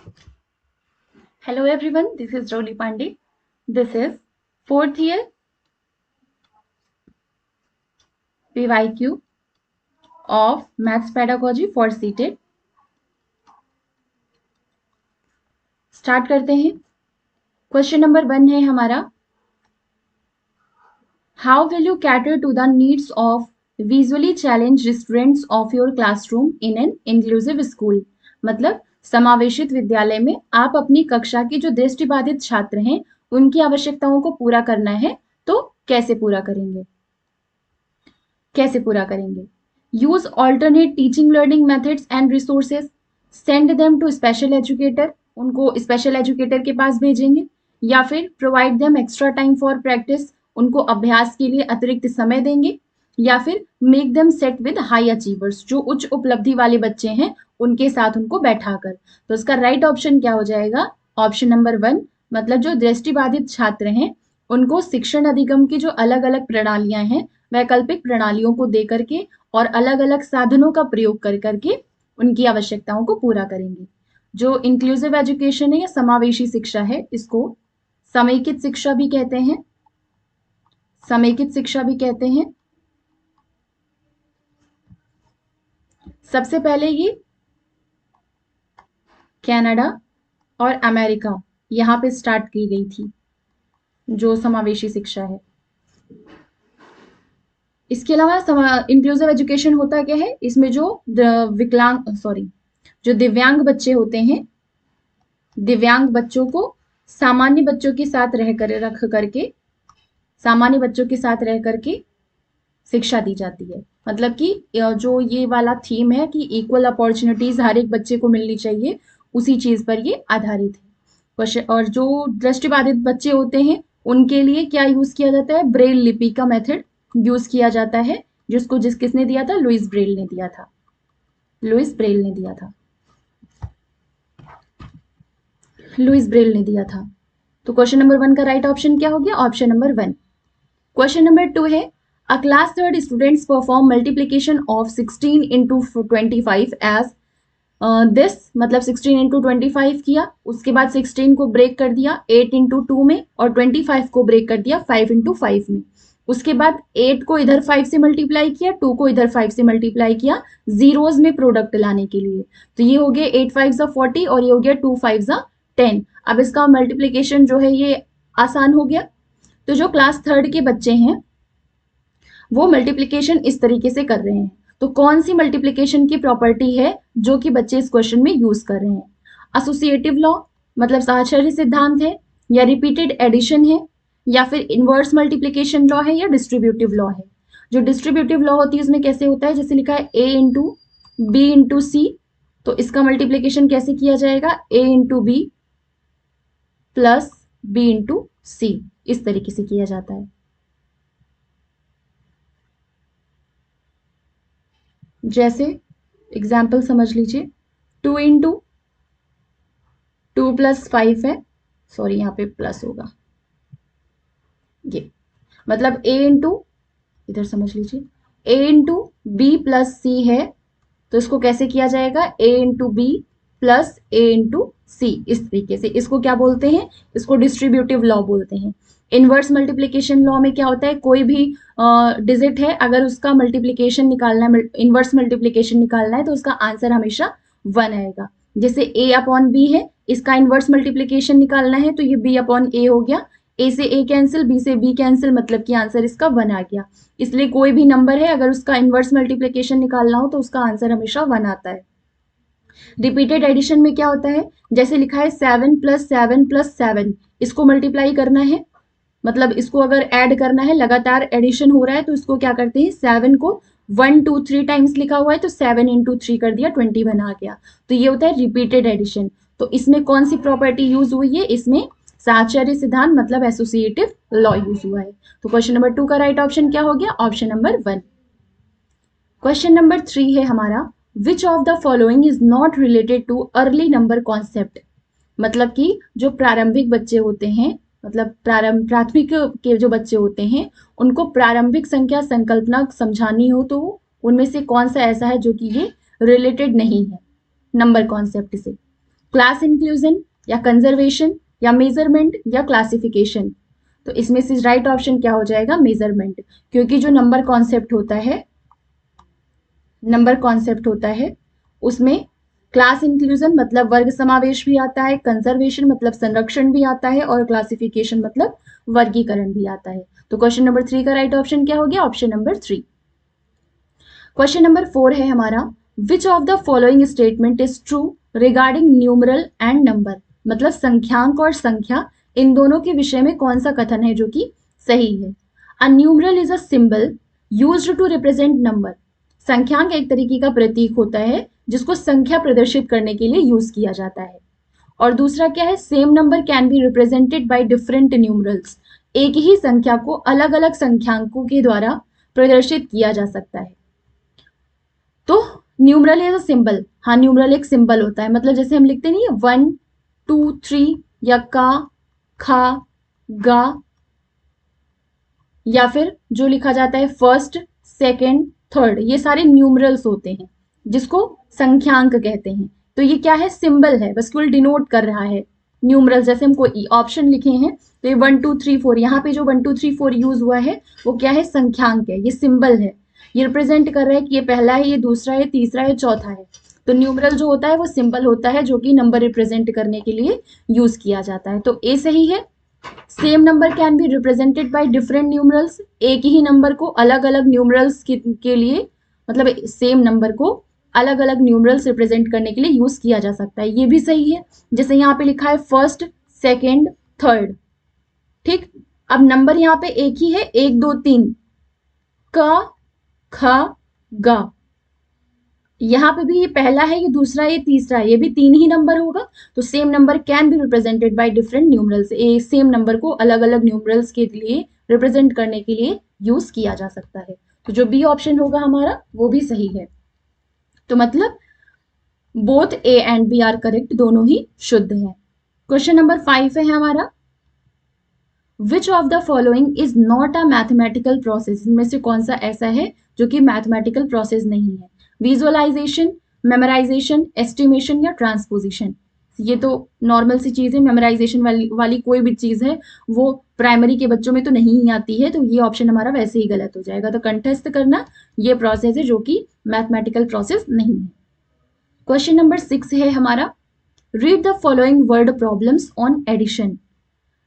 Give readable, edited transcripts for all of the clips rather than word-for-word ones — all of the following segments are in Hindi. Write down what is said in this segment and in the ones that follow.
Hello everyone, this is Roli Pandey. This is fourth year PYQ of Maths Pedagogy for CTET. Start करते हैं। क्वेश्चन नंबर 1 है हमारा, how will you cater to the needs of visually challenge students of your classroom in an inclusive school. मतलब समावेशित विद्यालय में आप अपनी कक्षा के जो दृष्टिबाधित छात्र हैं उनकी आवश्यकताओं को पूरा करना है, तो कैसे पूरा करेंगे? Use alternate teaching learning methods and resources, send them to special educator, उनको स्पेशल एजुकेटर के पास भेजेंगे, या फिर provide them extra time for practice, उनको अभ्यास के लिए अतिरिक्त समय देंगे, या फिर make them set with high achievers, जो उच्च उपलब्धि वाले बच्चे हैं उनके साथ उनको बैठाकर। तो इसका राइट ऑप्शन क्या हो जाएगा? ऑप्शन नंबर 1, मतलब जो दृष्टिबाधित छात्र हैं उनको शिक्षण अधिगम की जो अलग अलग प्रणालियां हैं, वैकल्पिक प्रणालियों को दे करके और अलग अलग साधनों का प्रयोग कर करके उनकी आवश्यकताओं को पूरा करेंगे। जो इंक्लूसिव एजुकेशन है या समावेशी शिक्षा है, इसको समेकित शिक्षा भी कहते हैं। सबसे पहले ये कनाडा और अमेरिका यहाँ पे स्टार्ट की गई थी जो समावेशी शिक्षा है। इसके अलावा इंक्लूसिव एजुकेशन होता क्या है, इसमें जो दिव्यांग बच्चे होते हैं, दिव्यांग बच्चों को सामान्य बच्चों के साथ रह करके शिक्षा दी जाती है। मतलब कि जो ये वाला थीम है कि इक्वल अपॉर्चुनिटीज हर एक बच्चे को मिलनी चाहिए, उसी चीज पर ये आधारित है। और जो दृष्टिबाधित बच्चे होते हैं उनके लिए क्या यूज किया जाता है? ब्रेल लिपि का मेथड यूज किया जाता है, किसने दिया था? लुइस ब्रेल ने दिया था। तो क्वेश्चन नंबर 1 का राइट ऑप्शन क्या हो गया? Option number 1। क्वेश्चन नंबर 2 है, a class third students perform multiplication of 16 into 25 as this, मतलब 16 इंटू 25 किया, उसके बाद 16 को ब्रेक कर दिया 8 इंटू 2 में, और 25 को ब्रेक कर दिया 5 इंटू 5 में। उसके बाद 8 को इधर 5 से मल्टीप्लाई किया, 2 को इधर 5 से मल्टीप्लाई किया जीरोज में प्रोडक्ट लाने के लिए। तो ये हो गया 8 5 40 और ये हो गया 2 5 10। अब इसका मल्टीप्लीकेशन जो है ये आसान हो गया। तो जो क्लास थर्ड के बच्चे हैं वो मल्टीप्लीकेशन इस तरीके से कर रहे हैं। तो कौन सी मल्टीप्लीकेशन की प्रॉपर्टी है जो कि बच्चे इस क्वेश्चन में यूज कर रहे हैं? एसोसिएटिव लॉ, मतलब साहचर्य सिद्धांत है, या रिपीटेड एडिशन है, या फिर इनवर्स मल्टीप्लीकेशन लॉ है, या डिस्ट्रीब्यूटिव लॉ है। जो डिस्ट्रीब्यूटिव लॉ होती है उसमें कैसे होता है, जैसे लिखा है A into B into C, तो इसका मल्टीप्लीकेशन कैसे किया जाएगा? A into B plus B into C, इस तरीके से किया जाता है। जैसे एग्जाम्पल समझ लीजिए, 2 इंटू 2 प्लस 5 है, सॉरी यहाँ पे प्लस होगा, ये मतलब a इंटू, इधर समझ लीजिए, a into B plus C है, तो इसको कैसे किया जाएगा? a into B plus a into C, इस तरीके से। इसको क्या बोलते हैं? इसको डिस्ट्रीब्यूटिव लॉ बोलते हैं। इनवर्स मल्टीप्लीकेशन लॉ में क्या होता है, कोई भी डिजिट है, अगर उसका मल्टीप्लीकेशन निकालना है, इनवर्स मल्टीप्लीकेशन निकालना है, तो उसका आंसर हमेशा 1 आएगा। जैसे a अपॉन बी है, इसका इनवर्स मल्टीप्लीकेशन निकालना है तो ये b अपॉन ए हो गया, a से a कैंसिल, b से b कैंसिल, मतलब कि आंसर इसका 1 आ गया। इसलिए कोई भी नंबर है अगर उसका इनवर्स मल्टीप्लीकेशन निकालना हो तो उसका आंसर हमेशा 1 आता है। रिपीटेड एडिशन में क्या होता है, जैसे लिखा है 7 प्लस 7 प्लस 7, इसको मल्टीप्लाई करना है, मतलब इसको अगर ऐड करना है, लगातार एडिशन हो रहा है, तो इसको क्या करते हैं, 7 को 1 2 3 टाइम्स लिखा हुआ है तो 7 इंटू 3 कर दिया, 21 आ गया। तो ये होता है रिपीटेड एडिशन। तो इसमें कौन सी प्रॉपर्टी यूज हुई है? इसमें साहचर्य सिद्धांत, मतलब एसोसिएटिव लॉ यूज हुआ है। तो क्वेश्चन नंबर 2 का राइट ऑप्शन क्या हो गया? Option number 1। क्वेश्चन नंबर 3 है हमारा, which of the following is not related too early number concept. मतलब कि जो प्रारंभिक बच्चे होते हैं, मतलब प्राथमिक के जो बच्चे होते हैं, उनको प्रारंभिक संख्या संकल्पना समझानी हो तो उनमें से कौन सा ऐसा है जो कि ये रिलेटेड नहीं है नंबर कॉन्सेप्ट से? क्लास इंक्लूजन या कंजर्वेशन या मेजरमेंट या क्लासिफिकेशन। तो इसमें से राइट ऑप्शन क्या हो जाएगा? मेजरमेंट, क्योंकि जो नंबर कॉन्सेप्ट होता है उसमें क्लास इंक्लूजन मतलब वर्ग समावेश भी आता है, कंजर्वेशन मतलब संरक्षण भी आता है, और क्लासिफिकेशन मतलब वर्गीकरण भी आता है। तो क्वेश्चन नंबर 3 का राइट ऑप्शन क्या हो गया? Option number 3। क्वेश्चन नंबर 4 है हमारा, which of the following statement is true regarding numeral and number, मतलब संख्यांक और संख्या, इन दोनों के विषय में कौन सा कथन है जो कि सही है? A numeral is a symbol used to represent number, संख्यांक एक तरीके का प्रतीक होता है जिसको संख्या प्रदर्शित करने के लिए यूज किया जाता है। और दूसरा क्या है? Same number can be represented by different numerals, एक ही संख्या को अलग अलग संख्यांकों के द्वारा प्रदर्शित किया जा सकता है। तो न्यूमरल इज अ सिंबल, हाँ न्यूमरल एक सिंबल होता है, मतलब जैसे हम लिखते नहीं है 1 2 3 या का, खा, गा, या फिर जो लिखा जाता है फर्स्ट, सेकंड, थर्ड, ये सारे न्यूमरल्स होते हैं जिसको संख्यांक कहते हैं। तो ये क्या है? सिंबल है, बस केवल डिनोट कर रहा है न्यूमरल। जैसे हम कोई ऑप्शन लिखे हैं तो ये 1 2 3 4, यहाँ पे जो 1 2 3 4 यूज हुआ है वो क्या है? संख्यांक है, ये सिंबल है, ये रिप्रेजेंट कर रहा है कि ये पहला है, ये दूसरा है, तीसरा है, चौथा है। तो न्यूमरल जो होता है वो सिंबल होता है जो कि नंबर रिप्रेजेंट करने के लिए यूज किया जाता है। तो ए सही है। Same number can be represented by different numerals, एक ही नंबर को अलग अलग न्यूमरल्स के लिए, मतलब सेम नंबर को अलग अलग न्यूमरल्स रिप्रेजेंट करने के लिए यूज किया जा सकता है, ये भी सही है। जैसे यहाँ पे लिखा है फर्स्ट, सेकंड, थर्ड, ठीक। अब नंबर यहाँ पे एक ही है, 1 2 3, क, ख, ग, यहाँ पे भी ये पहला है, ये दूसरा है, ये तीसरा है, ये भी 3 ही नंबर होगा। तो same number can be represented by different numerals, A same number को अलग अलग न्यूमरल्स के लिए रिप्रेजेंट करने के लिए यूज किया जा सकता है। तो जो बी ऑप्शन होगा हमारा वो भी सही है। तो मतलब both A and B are correct, दोनों ही शुद्ध है। क्वेश्चन नंबर 5 है हमारा, which of the following is not a mathematical process, इनमें से कौन सा ऐसा है जो कि मैथमेटिकल प्रोसेस नहीं है? विजुअलाइजेशन, मेमोराइजेशन, एस्टिमेशन या ट्रांसपोजिशन। ये तो नॉर्मल सी चीज है, मेमोराइजेशन वाली कोई भी चीज है वो प्राइमरी के बच्चों में तो नहीं ही आती है, तो ये ऑप्शन हमारा वैसे ही गलत हो जाएगा। तो कंटेस्ट करना ये प्रोसेस है जो कि मैथमेटिकल प्रोसेस नहीं है। क्वेश्चन नंबर 6 है हमारा, read the following word problems on addition.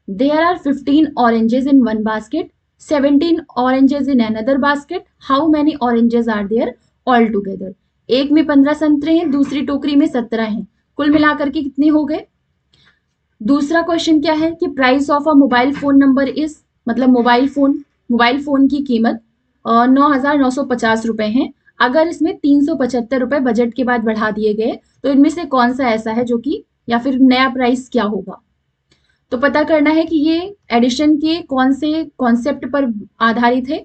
There are 15 oranges in one basket, 17 oranges in another basket. How many oranges are there all together? एक में 15 संतरे हैं, दूसरी टोकरी में 17 हैं, कुल मिलाकर के कितने हो गए? दूसरा क्वेश्चन क्या है कि price of a mobile phone number is, मतलब मोबाइल फोन की कीमत 9,950 रुपए है। अगर इसमें 375 रुपए बजट के बाद बढ़ा दिए गए तो इनमें से कौन सा ऐसा है जो कि, या फिर नया प्राइस क्या होगा? तो पता करना है कि ये एडिशन के कौन से कॉन्सेप्ट पर आधारित है।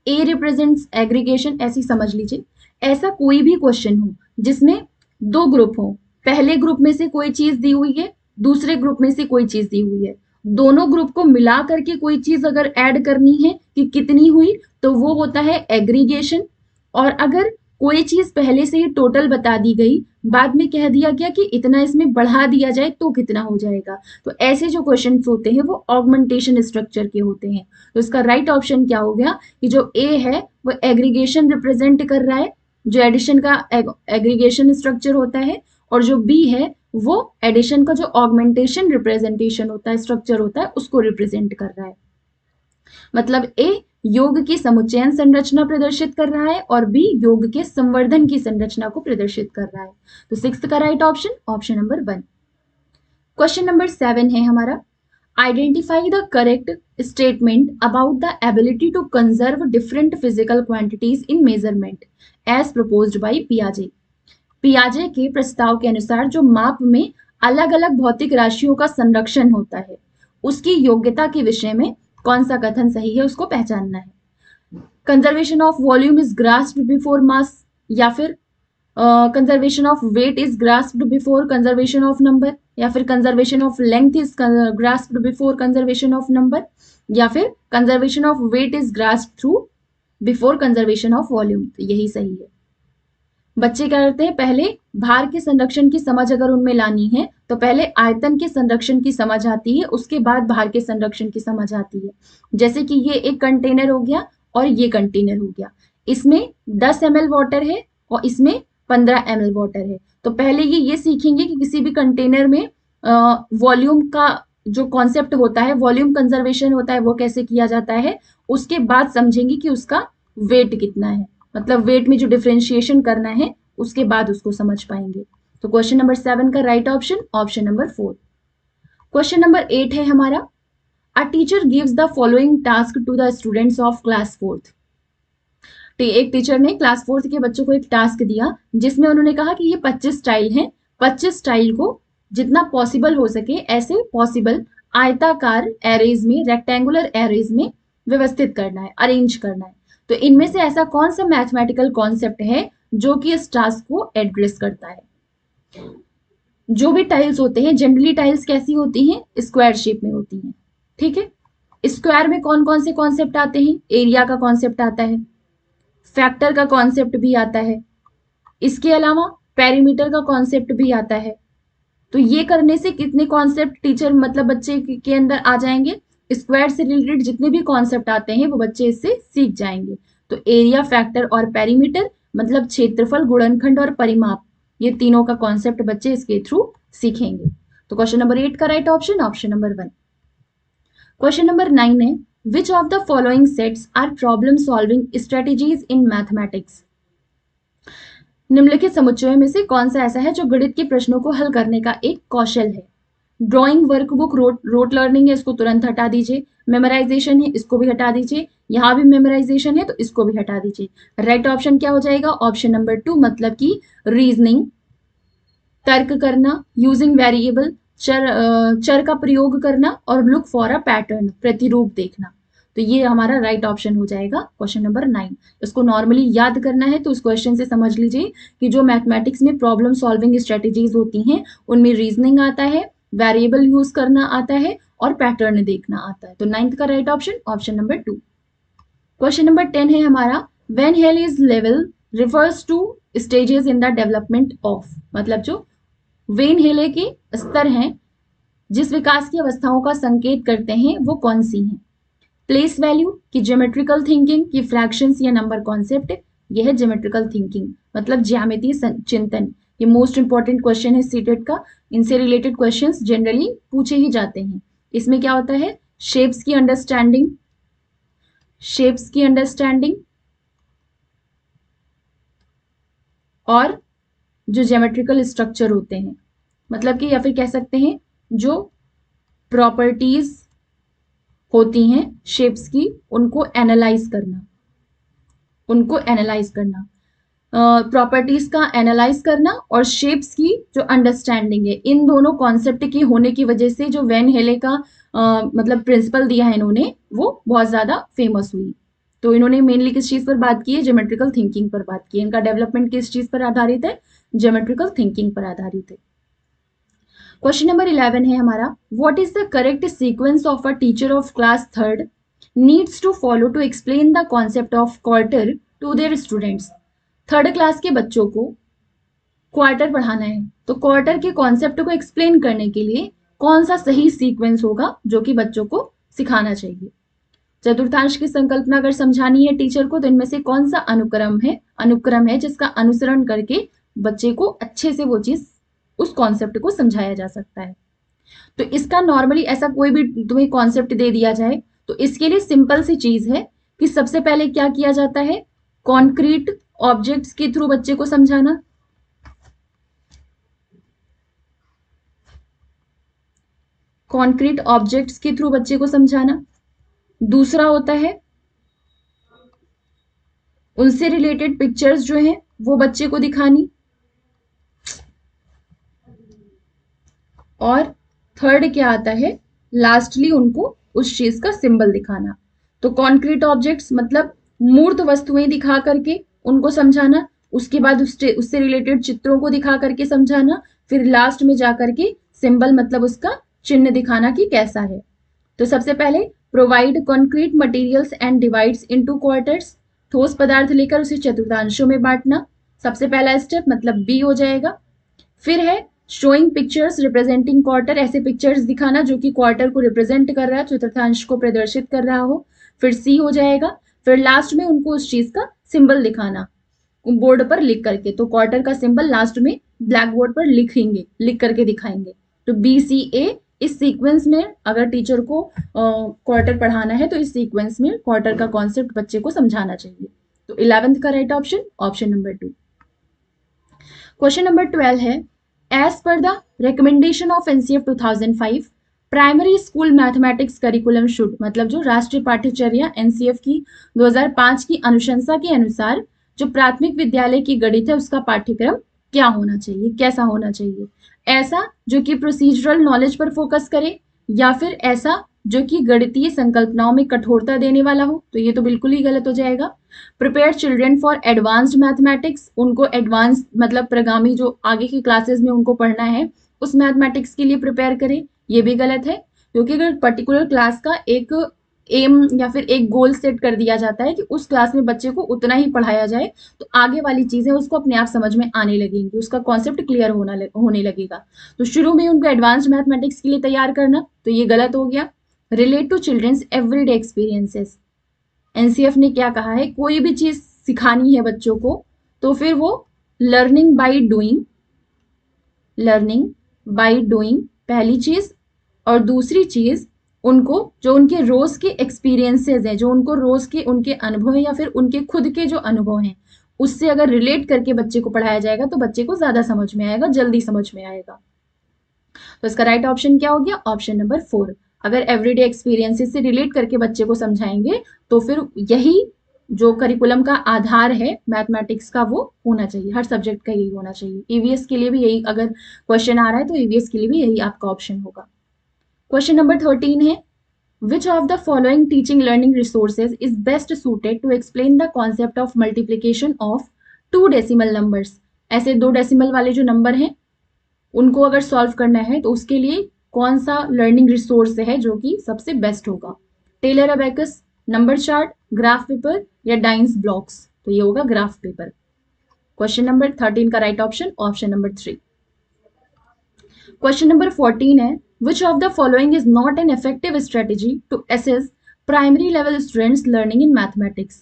ए रिप्रेजेंट्स एग्रीगेशन, ऐसी समझ लीजिए। ऐसा कोई भी क्वेश्चन हो जिसमें दो ग्रुप हो, पहले ग्रुप में से कोई चीज दी हुई है, दूसरे ग्रुप में से कोई चीज दी हुई है, दोनों ग्रुप को मिला करके कोई चीज अगर ऐड करनी है कि कितनी हुई तो वो होता है एग्रीगेशन। और अगर कोई चीज पहले से ही टोटल बता दी गई, बाद में कह दिया गया कि इतना इसमें बढ़ा दिया जाए तो कितना हो जाएगा, तो ऐसे जो क्वेश्चंस होते हैं वो ऑगमेंटेशन स्ट्रक्चर के होते हैं। तो इसका राइट ऑप्शन क्या हो गया कि जो ए है वो एग्रीगेशन रिप्रेजेंट कर रहा है, जो एडिशन का एग्रीगेशन स्ट्रक्चर होता है, और जो बी है वो एडिशन का जो ऑगमेंटेशन रिप्रेजेंटेशन होता है, स्ट्रक्चर होता है, उसको रिप्रेजेंट कर रहा है। मतलब ए योग की समुच्चयन संरचना प्रदर्शित कर रहा है और बी योग के संवर्धन की संरचना को प्रदर्शित कर रहा है। तो 6th का right option option number 1। Question number 7 है हमारा, identify the correct statement about the ability to conserve different physical quantities in measurement as proposed by पियाजे। पियाजे के प्रस्ताव के अनुसार जो माप में अलग अलग भौतिक राशियों का संरक्षण होता है उसकी योग्यता के विषय में कौन सा कथन सही है, उसको पहचानना है। Conservation of volume is grasped before mass, या फिर conservation of weight is grasped before conservation of number, या फिर conservation of length is grasped before conservation of number, या फिर conservation of weight is grasped through before conservation of volume. तो यही सही है। बच्चे क्या करते हैं, पहले भार के संरक्षण की समझ अगर उनमें लानी है तो पहले आयतन के संरक्षण की समझ आती है, उसके बाद भार के संरक्षण की समझ आती है। जैसे कि ये एक कंटेनर हो गया और ये कंटेनर हो गया, इसमें 10 ml वाटर है और इसमें 15 ml वाटर है। तो पहले ये सीखेंगे कि किसी भी कंटेनर में वॉल्यूम का जो कॉन्सेप्ट होता है, वॉल्यूम कंजर्वेशन होता है, वो कैसे किया जाता है। उसके बाद समझेंगे कि उसका वेट कितना है, मतलब वेट में जो डिफरेंशिएशन करना है उसके बाद उसको समझ पाएंगे। तो क्वेश्चन नंबर 7 का right option option number 4। Question number 8 है हमारा, a teacher gives the following task to the students of class 4th। एक टीचर ने क्लास 4th के बच्चों को एक टास्क दिया जिसमें उन्होंने कहा कि ये 25 स्टाइल हैं, 25 स्टाइल को जितना पॉसिबल हो सके ऐसे पॉसिबल आयताकार एरेज में, रेक्टेंगुलर एरेज में व्यवस्थित करना है, अरेंज करना है। तो इनमें से ऐसा कौन सा मैथमेटिकल कॉन्सेप्ट है जो कि इस टास्क को एड्रेस करता है। जो भी टाइल्स होते हैं, जनरली टाइल्स कैसी होती हैं, स्क्वायर शेप में होती हैं, ठीक है। स्क्वायर में कौन कौन से कॉन्सेप्ट आते हैं, एरिया का कॉन्सेप्ट आता है, फैक्टर का कॉन्सेप्ट भी आता है, इसके अलावा पेरीमीटर का कॉन्सेप्ट भी आता है। तो ये करने से कितने कॉन्सेप्ट टीचर मतलब बच्चे के अंदर आ जाएंगे, स्क्वायर से रिलेटेड जितने भी कॉन्सेप्ट आते हैं वो बच्चे इससे सीख जाएंगे। तो एरिया, फैक्टर और पेरीमीटर मतलब क्षेत्रफल, गुणनखंड और परिमाप, ये तीनों का कॉन्सेप्ट बच्चे इसके थ्रू सीखेंगे। तो क्वेश्चन नंबर 8 का right option option number 1। Question number 9 है, which of the following sets are problem solving strategies in mathematics. निम्नलिखित समुच्चयों में से कौन सा ऐसा है जो गणित के प्रश्नों को हल करने का एक कौशल है। ड्राइंग वर्कबुक, रोट लर्निंग है, इसको तुरंत हटा दीजिए। मेमोराइजेशन है, इसको भी हटा दीजिए। यहाँ भी मेमोराइजेशन है तो इसको भी हटा दीजिए। राइट ऑप्शन क्या हो जाएगा, ऑप्शन नंबर 2, मतलब कि रीजनिंग, तर्क करना, यूजिंग वेरिएबल, चर का प्रयोग करना और लुक फॉर अ पैटर्न, प्रतिरूप देखना। तो ये हमारा राइट ऑप्शन हो जाएगा क्वेश्चन नंबर 9। इसको नॉर्मली याद करना है तो इस क्वेश्चन से समझ लीजिए कि जो मैथमेटिक्स में प्रॉब्लम सॉल्विंग स्ट्रेटेजीज होती हैं उनमें रीजनिंग आता है, वेरिएबल यूज करना आता है और पैटर्न देखना आता है। तो 9th का right option option number 2। Question number 10 है हमारा, when hell is level refers two stages in the development of, मतलब जो वेन हेले के स्तर हैं जिस विकास की अवस्थाओं का संकेत करते हैं वो कौन सी हैं। प्लेस वैल्यू की, ज्योमेट्रिकल थिंकिंग की, फ्रैक्शंस या नंबर कॉन्सेप्ट। यह है ज्योमेट्रिकल थिंकिंग मतलब ज्यामितीय चिंतन। ये मोस्ट इंपॉर्टेंट क्वेश्चन है सीटेट का, इनसे रिलेटेड क्वेश्चंस जनरली पूछे ही जाते हैं। इसमें क्या होता है, शेप्स की अंडरस्टैंडिंग, शेप्स की अंडरस्टैंडिंग और जो ज्योमेट्रिकल स्ट्रक्चर होते हैं, मतलब कि या फिर कह सकते हैं जो प्रॉपर्टीज होती हैं शेप्स की, उनको एनालाइज करना, उनको एनालाइज करना, प्रॉपर्टीज का एनालाइज करना और शेप्स की जो अंडरस्टैंडिंग है, इन दोनों कॉन्सेप्ट की होने की वजह से जो वैन हेले का मतलब प्रिंसिपल दिया है इन्होंने, वो बहुत ज्यादा फेमस हुई। तो इन्होंने मेनली किस चीज पर बात की है, ज्योमेट्रिकल थिंकिंग पर बात की है। इनका डेवलपमेंट किस चीज पर आधारित है, ज्योमेट्रिकल थिंकिंग पर आधारित है। क्वेश्चन नंबर 11 है हमारा, what is the correct sequence of a teacher of class 3rd needs to follow to explain the concept of quarter to their students. 3rd class के बच्चों को क्वार्टर पढ़ाना है तो क्वार्टर के कॉन्सेप्ट को एक्सप्लेन करने के लिए कौन सा सही सीक्वेंस होगा जो कि बच्चों को सिखाना चाहिए। चतुर्थांश की संकल्पना अगर समझानी है टीचर को तो इनमें से कौन सा अनुक्रम है जिसका अनुसरण करके बच्चे को अच्छे से वो चीज, उस कॉन्सेप्ट को समझाया जा सकता है। तो इसका नॉर्मली ऐसा कोई भी तुम्हें कॉन्सेप्ट दे दिया जाए तो इसके लिए सिंपल सी चीज है कि सबसे पहले क्या किया जाता है, कॉन्क्रीट ऑब्जेक्ट्स के थ्रू बच्चे को समझाना, कॉन्क्रीट ऑब्जेक्ट्स के थ्रू बच्चे को समझाना। दूसरा होता है उनसे रिलेटेड पिक्चर्स जो हैं वो बच्चे को दिखानी, और थर्ड क्या आता है, लास्टली उनको उस चीज का सिंबल दिखाना। तो कॉन्क्रीट ऑब्जेक्ट्स मतलब मूर्त वस्तुएं दिखा करके उनको समझाना, उसके बाद उससे रिलेटेड चित्रों को दिखा करके समझाना, फिर लास्ट में जाकर के सिंबल मतलब उसका चिन्ह दिखाना कि कैसा है। तो सबसे पहले provide concrete materials and divides into quarters, ठोस पदार्थ लेकर उसे चतुर्थांशों में बांटना। सबसे पहला स्टेप मतलब बी हो जाएगा। फिर है शोइंग पिक्चर्स रिप्रेजेंटिंग क्वार्टर, ऐसे पिक्चर्स दिखाना जो कि क्वार्टर को रिप्रेजेंट कर रहा है, चतुर्थांश को प्रदर्शित कर रहा हो। फिर सी हो जाएगा। फिर लास्ट में उनको उस चीज का सिंबल दिखाना बोर्ड पर लिख करके, तो क्वार्टर का सिंबल लास्ट में ब्लैक बोर्ड पर लिखेंगे, लिख करके दिखाएंगे। तो बी सी ए इस सीक्वेंस में अगर टीचर को क्वार्टर पढ़ाना है तो इस सीक्वेंस में क्वार्टर का कॉन्सेप्ट बच्चे को समझाना चाहिए। तो 11th का right option option number 2। Question number 12 है, as per the recommendation of NCF 2005 primary school mathematics curriculum should, मतलब जो राष्ट्रीय पाठ्यचर्या एनसीएफ की 2005 की अनुशंसा के अनुसार जो प्राथमिक विद्यालय की गणित है उसका पाठ्यक्रम क्या होना चाहिए, कैसा होना चाहिए? ऐसा जो कि प्रोसीजरल नॉलेज पर फोकस करे, या फिर ऐसा जो कि गणितीय संकल्पनाओं में कठोरता देने वाला हो? तो ये तो बिल्कुल ही गलत हो जाएगा। Prepare children for advanced mathematics, उनको एडवांस मतलब प्रगामी जो आगे की क्लासेस में उनको पढ़ना है उस मैथमेटिक्स के लिए प्रिपेयर करें, ये भी गलत है। क्योंकि अगर पर्टिकुलर क्लास का एक एम या फिर एक गोल सेट कर दिया जाता है कि उस क्लास में बच्चे को उतना ही पढ़ाया जाए, तो आगे वाली चीजें उसको अपने आप समझ में आने लगेंगी, उसका कॉन्सेप्ट क्लियर होने लगेगा। तो शुरू में उनको एडवांस्ड मैथमेटिक्स के लिए तैयार करना, तो ये गलत हो गया। Relate to childrens everyday experiences, NCF ने क्या कहा है, कोई भी चीज सिखानी है बच्चों को तो फिर वो learning by doing, learning by doing पहली चीज, और दूसरी चीज उनको जो उनके रोज के एक्सपीरियंसेस हैं, जो उनको रोज के उनके अनुभव हैं या फिर उनके खुद के जो अनुभव हैं उससे अगर रिलेट करके बच्चे को पढ़ाया जाएगा तो बच्चे को ज्यादा समझ में आएगा, जल्दी समझ में आएगा। तो इसका राइट ऑप्शन क्या हो गया? Option number 4। अगर एवरीडे एक्सपीरियंसेस से रिलेट करके बच्चे को समझाएंगे तो फिर यही जो करिकुलम का आधार है मैथमेटिक्स का वो होना चाहिए, हर सब्जेक्ट का यही होना चाहिए। ईवीएस के लिए भी यही अगर क्वेश्चन आ रहा है तो ईवीएस के लिए भी यही आपका ऑप्शन होगा। क्वेश्चन नंबर 13 है, which of the following teaching learning resources is best suited to explain the concept of multiplication of two decimal numbers? ऐसे दो डेसिमल वाले जो नंबर हैं उनको अगर सॉल्व करना है तो उसके लिए कौन सा लर्निंग रिसोर्स है जो कि सबसे बेस्ट होगा? Taylor abacus, number chart, graph paper या डाइंस ब्लॉक्स? तो ये होगा ग्राफ पेपर। क्वेश्चन नंबर 13 का right option option number 3। Question number 14 है, which of the following is not an effective strategy to assess primary level students learning in mathematics?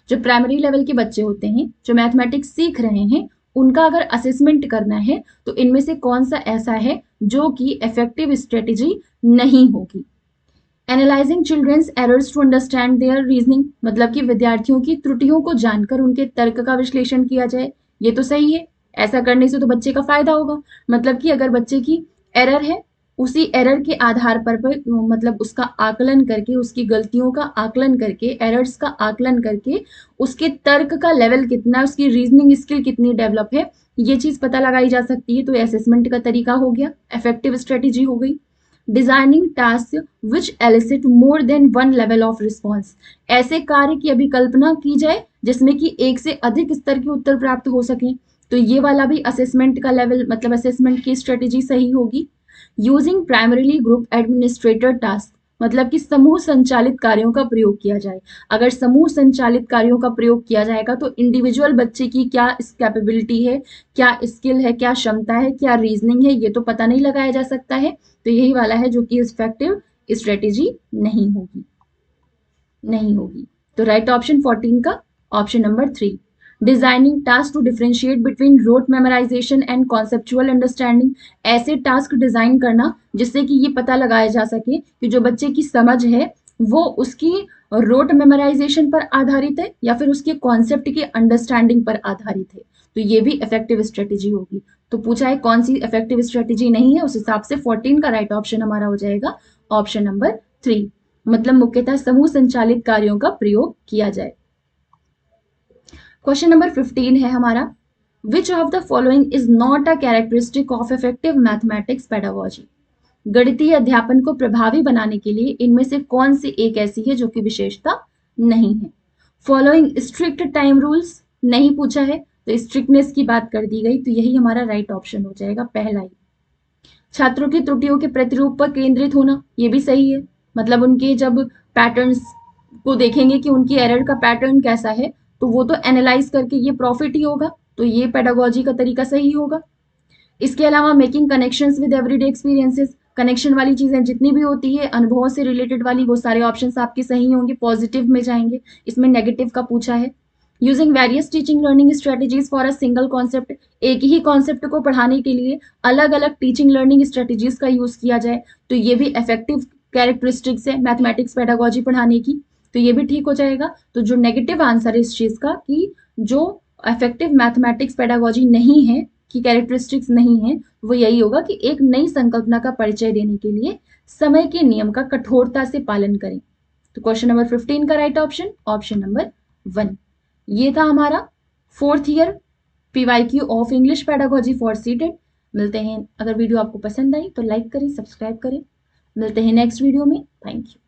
जो प्राइमरी लेवल के बच्चे होते हैं जो मैथमेटिक्स सीख रहे हैं उनका अगर असेसमेंट करना है तो इनमें से कौन सा ऐसा है जो कि इफेक्टिव स्ट्रेटेजी नहीं होगी? Analysing childrens errors to understand their reasoning, मतलब कि विद्यार्थियों की त्रुटियों को जानकर उनके तर्क का विश्लेषण किया जाए, ये तो सही है, ऐसा करने से तो बच्चे का फायदा होगा। मतलब कि अगर बच्चे की एरर है उसी एरर के आधार पर मतलब उसका आकलन करके, उसकी गलतियों का आकलन करके, एरर्स का आकलन करके उसके तर्क का लेवल कितना, उसकी रीजनिंग स्किल कितनी डेवलप है, ये चीज पता लगाई जा सकती है। तो असेसमेंट का तरीका हो गया, इफेक्टिव स्ट्रेटेजी हो गई। Designing task which elicit more than one level of response, ऐसे कार्य की अभिकल्पना की जाए जिसमें कि एक से अधिक स्तर के उत्तर प्राप्त हो सके, तो ये वाला भी असेसमेंट का लेवल मतलब असेसमेंट की स्ट्रेटेजी सही होगी। Using primarily group administrator task, मतलब कि समूह संचालित कार्यों का प्रयोग किया जाए। अगर समूह संचालित कार्यों का प्रयोग किया जाएगा तो इंडिविजुअल बच्चे की क्या कैपेबिलिटी है, क्या स्किल है, क्या क्षमता है, क्या रीजनिंग है, ये तो पता नहीं लगाया जा सकता है। तो यही वाला है जो कि इफेक्टिव स्ट्रेटेजी नहीं होगी, नहीं होगी। तो राइट ऑप्शन 14 का option number 3। Designing task to differentiate between rote memorisation and conceptual understanding, ऐसे टास्क डिजाइन करना जिससे कि ये पता लगाया जा सके कि जो बच्चे की समझ है वो उसकी रोट मेमोराइजेशन पर आधारित है या फिर उसके कॉन्सेप्ट के अंडरस्टैंडिंग पर आधारित है, तो ये भी इफेक्टिव स्ट्रेटेजी होगी। तो पूछा है कौन सी इफेक्टिव स्ट्रेटेजी नहीं है, उस हिसाब से 14 का राइट ऑप्शन हमारा हो जाएगा ऑप्शन नंबर 3, मतलब मुख्यतः समूह संचालित कार्यों का प्रयोग किया जाए। क्वेश्चन नंबर 15 है हमारा, which of the following is not a characteristic of effective mathematics pedagogy, गणितीय अध्यापन को प्रभावी बनाने के लिए इनमें से कौन सी एक ऐसी है जो कि विशेषता नहीं है? फॉलोइंग स्ट्रिक्ट टाइम रूल्स नहीं पूछा है, तो स्ट्रिक्टनेस की बात कर दी गई, तो यही हमारा राइट ऑप्शन हो जाएगा पहला ही। छात्रों की त्रुटियों के प्रतिरूप पर केंद्रित होना, ये भी सही है, मतलब उनके जब पैटर्न्स को देखेंगे कि उनकी एरर का पैटर्न कैसा है तो वो तो एनालाइज करके ये प्रॉफिट ही होगा, तो ये पेडागोजी का तरीका सही होगा। इसके अलावा making connections with everyday experiences, connection वाली चीजें जितनी भी होती है अनुभवों से रिलेटेड वाली, वो सारे ऑप्शंस आपके सही होंगे, पॉजिटिव में जाएंगे। इसमें नेगेटिव का पूछा है। Using various teaching learning strategies for a single concept, एक ही कॉन्सेप्ट को पढ़ाने के लिए अलग अलग टीचिंग लर्निंग स्ट्रेटेजीज का यूज किया जाए, तो ये भी इफेक्टिव कैरेक्टरिस्टिक्स है मैथमेटिक्स पेडागोजी पढ़ाने की, तो ये भी ठीक हो जाएगा। तो जो नेगेटिव आंसर है इस चीज का कि जो इफेक्टिव मैथमेटिक्स पेडागोजी नहीं है, की कैरेक्टरिस्टिक्स नहीं है, वो यही होगा कि एक नई संकल्पना का परिचय देने के लिए समय के नियम का कठोरता से पालन करें। तो क्वेश्चन नंबर 15 का राइट ऑप्शन ऑप्शन नंबर 1। ये था हमारा 4th year PYQ of English pedagogy for seated. मिलते हैं, अगर वीडियो आपको पसंद आई तो लाइक करें, सब्सक्राइब करें। मिलते हैं नेक्स्ट वीडियो में। Thank you.